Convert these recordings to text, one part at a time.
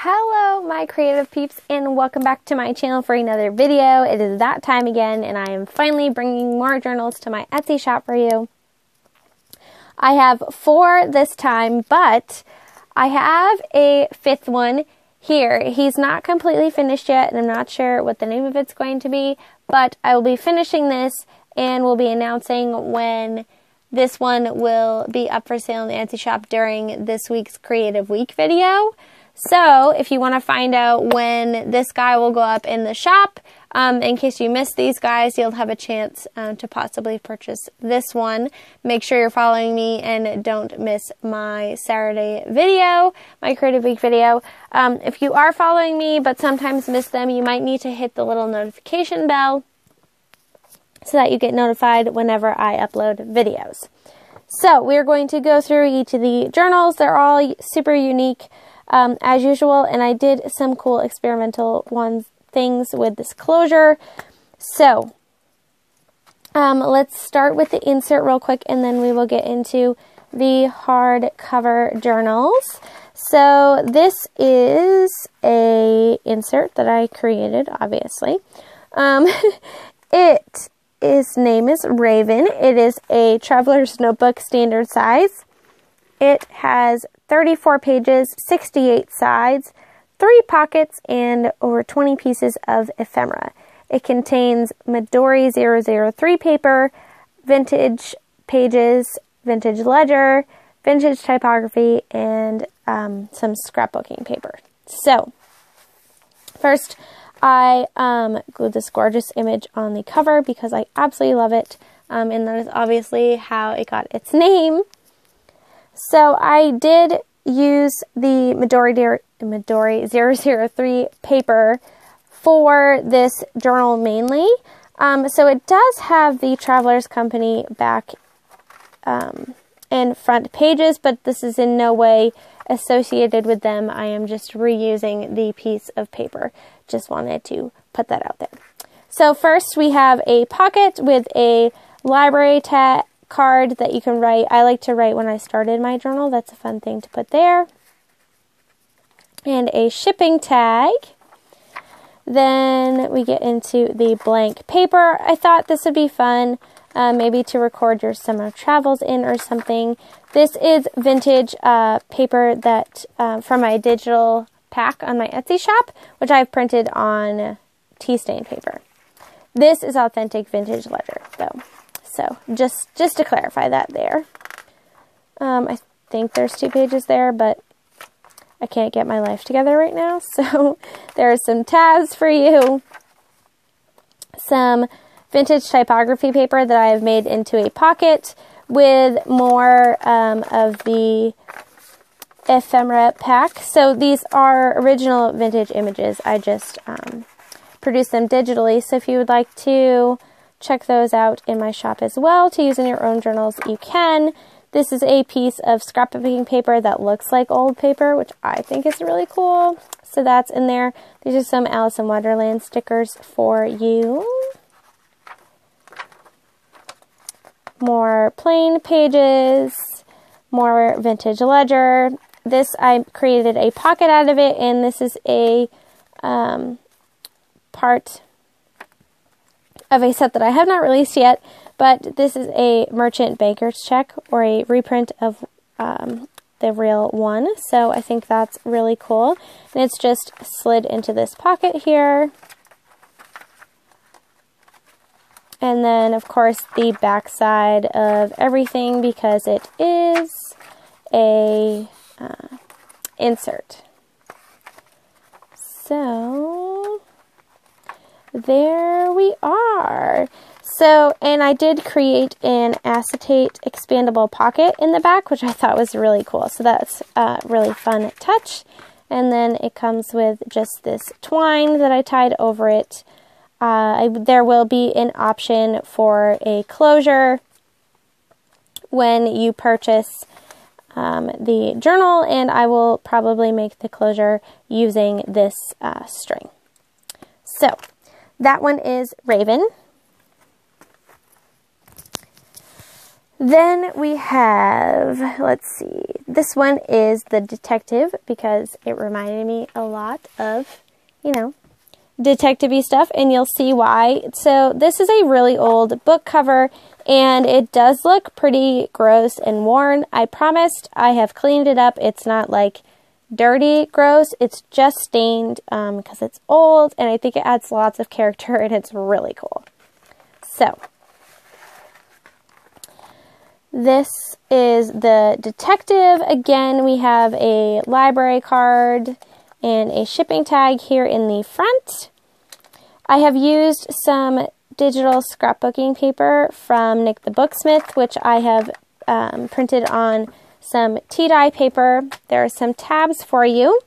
Hello my creative peeps, and welcome back to my channel for another video. It is that time again, and I am finally bringing more journals to my Etsy shop for you. I have 4 this time, but I have a 5th one here. He's not completely finished yet, and I'm not sure what the name of it's going to be, but I will be finishing this and will be announcing when this one will be up for sale in the Etsy shop during this week's Creative Week video. So if you want to find out when this guy will go up in the shop, in case you missed these guys, you'll have a chance to possibly purchase this one. Make sure you're following me and don't miss my Saturday video, my Creative Week video. If you are following me but sometimes miss them, you might need to hit the little notification bell so that you get notified whenever I upload videos. So we're going to go through each of the journals. They're all super unique. As usual, and I did some cool experimental things with this closure. So, let's start with the insert real quick, and then we will get into the hardcover journals. So, this is a insert that I created, obviously. Its name is Raven. It is a Traveler's Notebook standard size. It has 34 pages, 68 sides, 3 pockets, and over 20 pieces of ephemera. It contains Midori 003 paper, vintage pages, vintage ledger, vintage typography, and some scrapbooking paper. So, first, I glued this gorgeous image on the cover because I absolutely love it, and that is obviously how it got its name. So I did use the Midori 003 paper for this journal mainly. So it does have the Traveler's Company back and front pages, but this is in no way associated with them. I am just reusing the piece of paper. Just wanted to put that out there. So first we have a pocket with a library card that you can write. I like to write when I started my journal. That's a fun thing to put there. And a shipping tag. Then we get into the blank paper. I thought this would be fun, maybe to record your summer travels in or something. This is vintage paper that from my digital pack on my Etsy shop, which I've printed on tea stain paper. This is authentic vintage ledger, though. So, just to clarify that there. I think there's 2 pages there, but I can't get my life together right now. So, there are some tabs for you. Some vintage typography paper that I have made into a pocket with more of the ephemera pack. So, these are original vintage images. I just produced them digitally. So, if you would like to check those out in my shop as well to use in your own journals, you can. This is a piece of scrapbooking paper that looks like old paper, which I think is really cool. So that's in there. These are some Alice in Wonderland stickers for you. More plain pages, more vintage ledger. This, I created a pocket out of it, and this is a part of a set that I have not released yet, but this is a merchant banker's check, or a reprint of the real one. So I think that's really cool. And it's just slid into this pocket here. And then, of course, the back side of everything, because it is a insert. So there we are. So, and I did create an acetate expandable pocket in the back, which I thought was really cool. So that's a really fun touch. And then it comes with just this twine that I tied over it. There will be an option for a closure when you purchase the journal, and I will probably make the closure using this string. So, that one is Raven. Then we have, let's see, this one is the detective because it reminded me a lot of, you know, detective-y stuff, and you'll see why. So this is a really old book cover, and it does look pretty gross and worn. I promised I have cleaned it up. It's not like dirty gross, it's just stained because it's old, and I think it adds lots of character, and it's really cool. So this is the detective. Again, we have a library card and a shipping tag here in the front. I have used some digital scrapbooking paper from Nick the Booksmith, which I have printed on some tea dye paper. There are some tabs for you.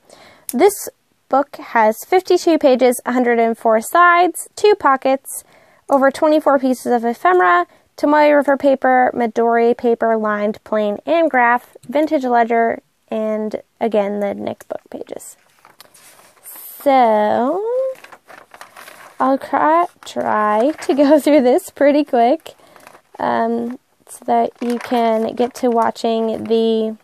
This book has 52 pages, 104 sides, 2 pockets, over 24 pieces of ephemera, Tomoe River paper, Midori paper, lined, plain, and graph, vintage ledger, and again the Nick book pages. So I'll try to go through this pretty quick so that you can get to watching the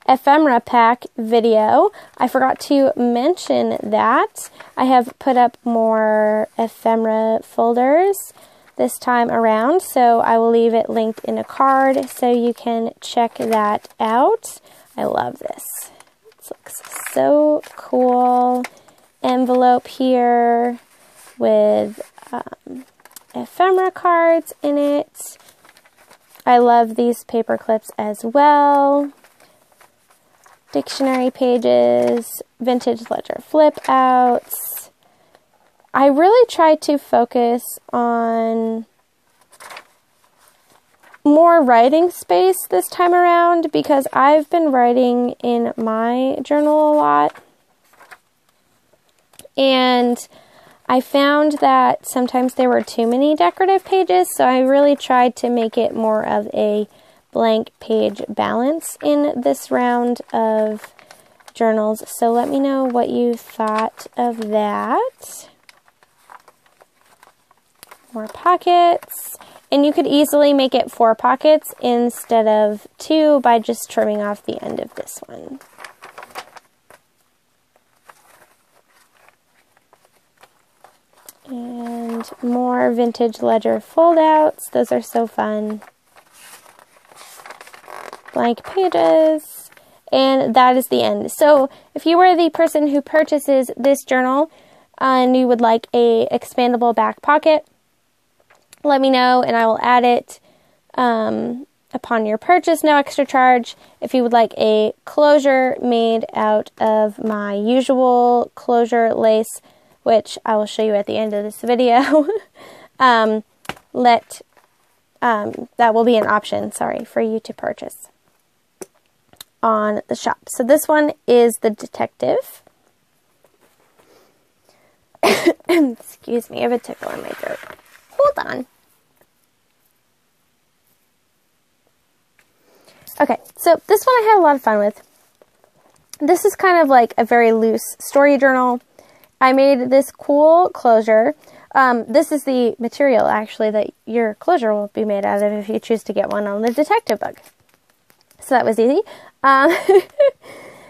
ephemera pack video. I forgot to mention that I have put up more ephemera folders this time around, so I will leave it linked in a card so you can check that out. I love this. This looks so cool. Envelope here with ephemera cards in it. I love these paper clips as well. Dictionary pages, vintage ledger flip outs. I really tried to focus on more writing space this time around because I've been writing in my journal a lot. And I found that sometimes there were too many decorative pages, so I really tried to make it more of a blank page balance in this round of journals. So let me know what you thought of that. More pockets. And you could easily make it 4 pockets instead of 2 by just trimming off the end of this one. And more vintage ledger fold-outs. Those are so fun. Blank pages. And that is the end. So if you were the person who purchases this journal and you would like a expandable back pocket, let me know and I will add it upon your purchase, no extra charge. If you would like a closure made out of my usual closure lace, which I will show you at the end of this video, that will be an option, for you to purchase on the shop. So this one is the detective. Excuse me, I have a tickle in my throat. Hold on. Okay, so this one I had a lot of fun with. This is kind of like a very loose story journal. I made this cool closure. This is the material, actually, that your closure will be made out of if you choose to get one on the detective book. So that was easy.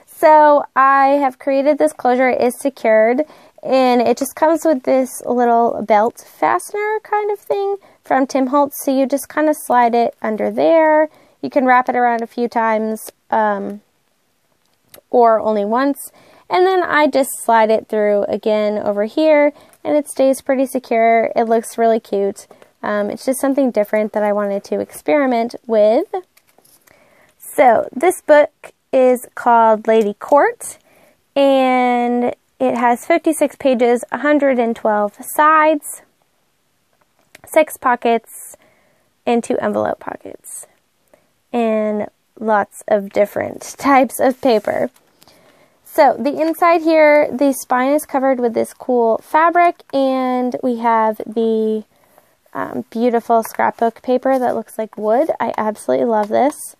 So I have created this closure. It is secured, and it just comes with this little belt fastener kind of thing from Tim Holtz. So you just kind of slide it under there. You can wrap it around a few times or only once. And then I just slide it through again over here, and it stays pretty secure. It looks really cute. It's just something different that I wanted to experiment with. So this book is called Lady Court, and it has 56 pages, 112 sides, 6 pockets, and 2 envelope pockets, and lots of different types of paper. So the inside here, the spine is covered with this cool fabric, and we have the beautiful scrapbook paper that looks like wood. I absolutely love this.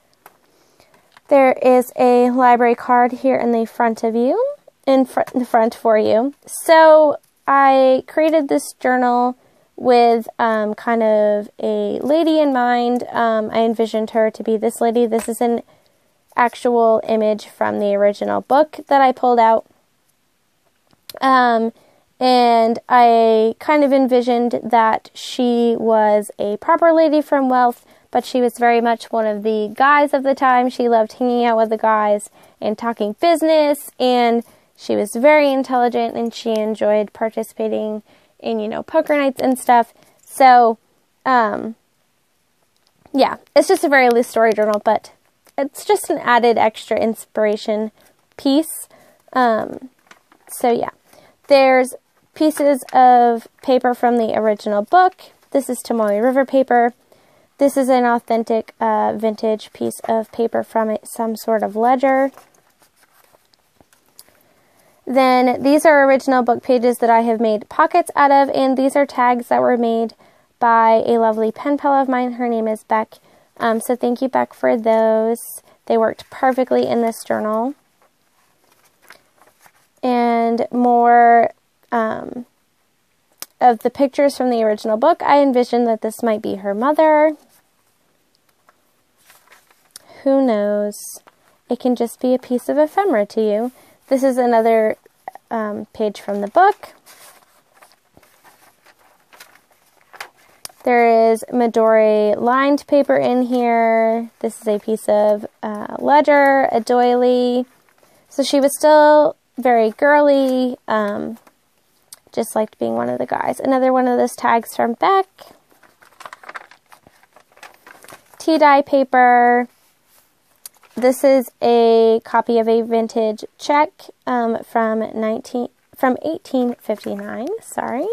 There is a library card here in the front of you, in the front for you. So I created this journal with kind of a lady in mind. I envisioned her to be this lady. This is an actual image from the original book that I pulled out. And I kind of envisioned that she was a proper lady from wealth, but she was very much one of the guys of the time. She loved hanging out with the guys and talking business, and she was very intelligent, and she enjoyed participating in, you know, poker nights and stuff. So, yeah, it's just a very loose story journal, but it's just an added extra inspiration piece. So yeah, there's pieces of paper from the original book. This is Tomoe River paper. This is an authentic vintage piece of paper from some sort of ledger. Then these are original book pages that I have made pockets out of, and these are tags that were made by a lovely pen pal of mine. Her name is Beck. So thank you, Beck, for those. They worked perfectly in this journal. And more of the pictures from the original book. I envisioned that this might be her mother. Who knows? It can just be a piece of ephemera to you. This is another page from the book. There is Midori lined paper in here. This is a piece of ledger, a doily. So she was still very girly, just liked being one of the guys. Another one of those tags from Beck. Tea-dye paper. This is a copy of a vintage check from 1859, sorry.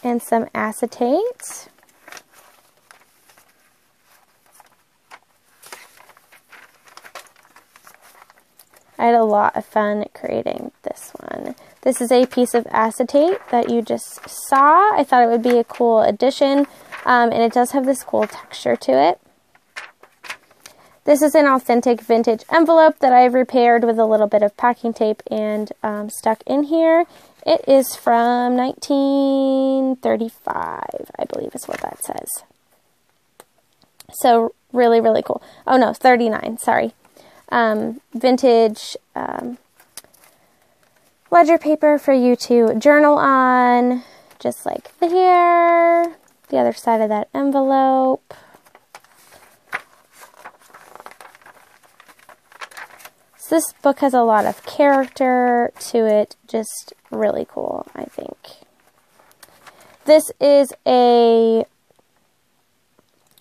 And some acetate. I had a lot of fun creating this one. This is a piece of acetate that you just saw. I thought it would be a cool addition, and it does have this cool texture to it. This is an authentic vintage envelope that I've repaired with a little bit of packing tape and stuck in here. It is from 1935, I believe is what that says. So really, really cool. Oh no, 39, sorry. Vintage ledger paper for you to journal on, just like here. The other side of that envelope. So this book has a lot of character to it, just really cool, I think. This is a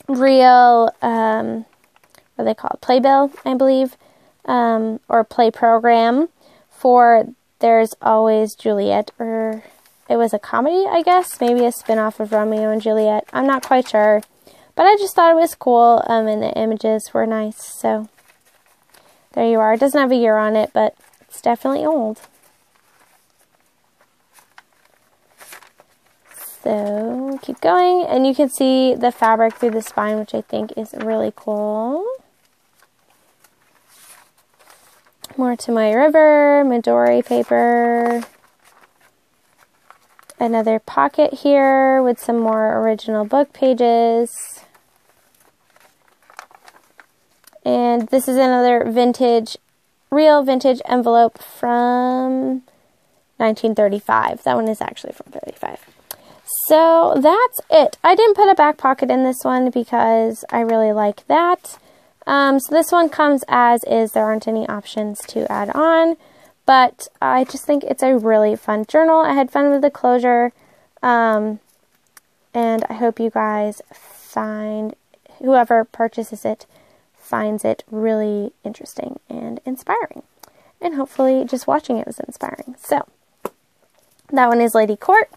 real, what do they call it, playbill, I believe, or play program for There's Always Juliet, or it was a comedy, I guess, maybe a spin-off of Romeo and Juliet. I'm not quite sure, but I just thought it was cool, and the images were nice, so there you are. It doesn't have a year on it, but it's definitely old. So, keep going, and you can see the fabric through the spine, which I think is really cool. More Tomoe River, Midori paper. Another pocket here with some more original book pages. And this is another vintage, real vintage envelope from 1935. That one is actually from 35. So that's it. I didn't put a back pocket in this one because I really like that. So this one comes as is. There aren't any options to add on. But I just think it's a really fun journal. I had fun with the closure. And I hope you guys find, whoever purchases it, finds it really interesting and inspiring. And hopefully just watching it was inspiring. So, that one is Lady Court.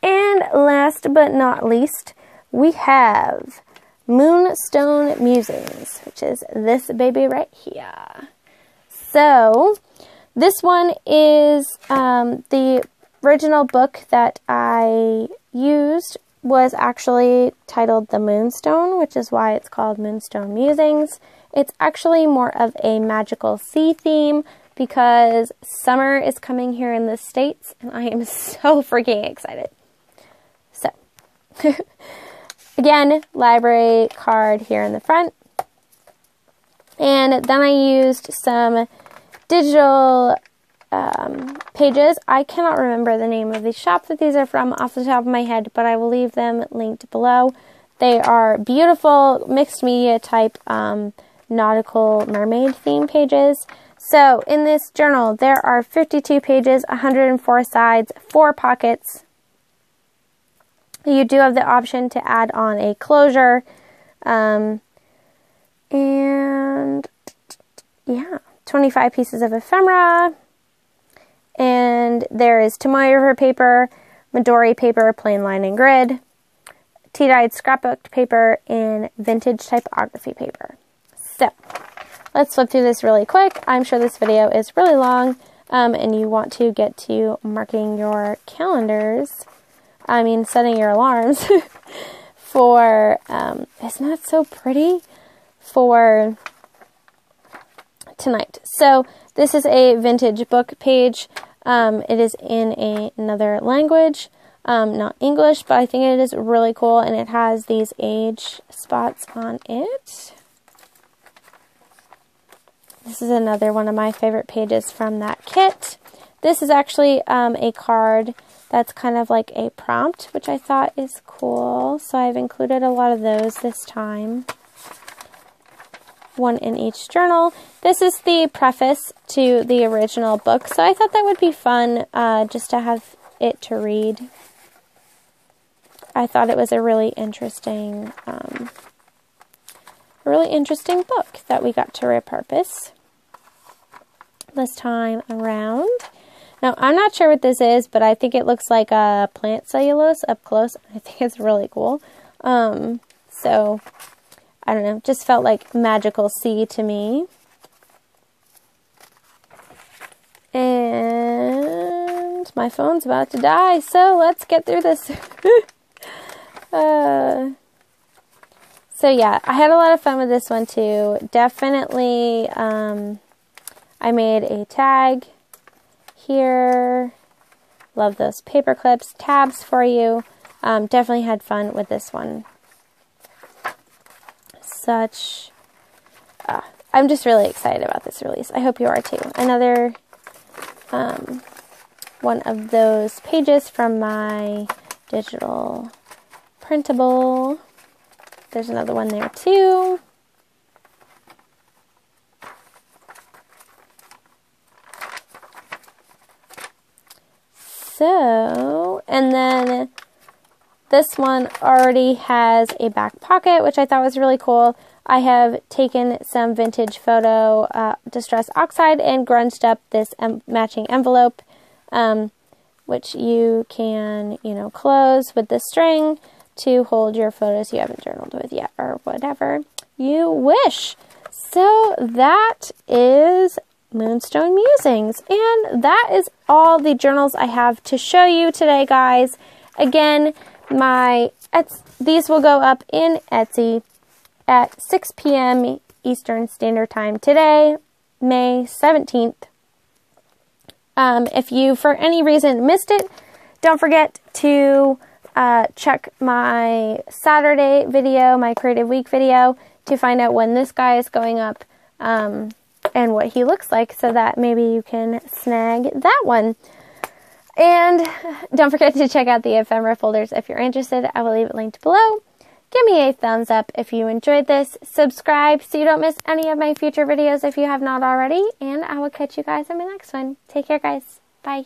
And last but not least, we have Moonstone Musings, which is this baby right here. So, this one is the original book that I used was actually titled The Moonstone, which is why it's called Moonstone Musings. It's actually more of a magical sea theme because summer is coming here in the States, and I am so freaking excited. So, Again, library card here in the front. And then I used some digital pages. I cannot remember the name of the shop that these are from off the top of my head, but I will leave them linked below. They are beautiful mixed media type nautical mermaid theme pages. So in this journal, there are 52 pages, 104 sides, 4 pockets. You do have the option to add on a closure. And yeah, 25 pieces of ephemera. And there is Tomoe River paper, Midori paper, plain line and grid, tea-dyed scrapbook paper, and vintage typography paper. So, let's flip through this really quick. I'm sure this video is really long, and you want to get to marking your calendars. I mean, setting your alarms for, isn't that so pretty? For tonight. So, this is a vintage book page. It is in another language, not English, but I think it is really cool, and it has these age spots on it. This is another one of my favorite pages from that kit. This is actually a card that's kind of like a prompt, which I thought is cool, so I've included a lot of those this time. One in each journal. This is the preface to the original book, so I thought that would be fun just to have it to read. I thought it was a really interesting book that we got to repurpose this time around. Now, I'm not sure what this is, but I think it looks like a plant cellulose up close. I think it's really cool. So, I don't know, just felt like magical sea to me. And my phone's about to die, so let's get through this. So yeah, I had a lot of fun with this one too. Definitely, I made a tag here. Love those paper clips, tabs for you. Definitely had fun with this one. I'm just really excited about this release. I hope you are too. Another one of those pages from my digital printable. There's another one there too. So, and then this one already has a back pocket, which I thought was really cool. I have taken some vintage photo Distress Oxide and grunged up this matching envelope, which you can, close with the string to hold your photos you haven't journaled with yet, or whatever you wish. So that is Moonstone Musings, and that is all the journals I have to show you today, guys. Again, these will go up in Etsy at 6 p.m. Eastern Standard Time today, May 17th. If you, for any reason, missed it, don't forget to check my Saturday video, my Creative Week video, to find out when this guy is going up and what he looks like, so that maybe you can snag that one. And don't forget to check out the ephemera folders if you're interested. I will leave it linked below. Give me a thumbs up if you enjoyed this. Subscribe so you don't miss any of my future videos if you have not already. And I will catch you guys in my next one. Take care, guys. Bye.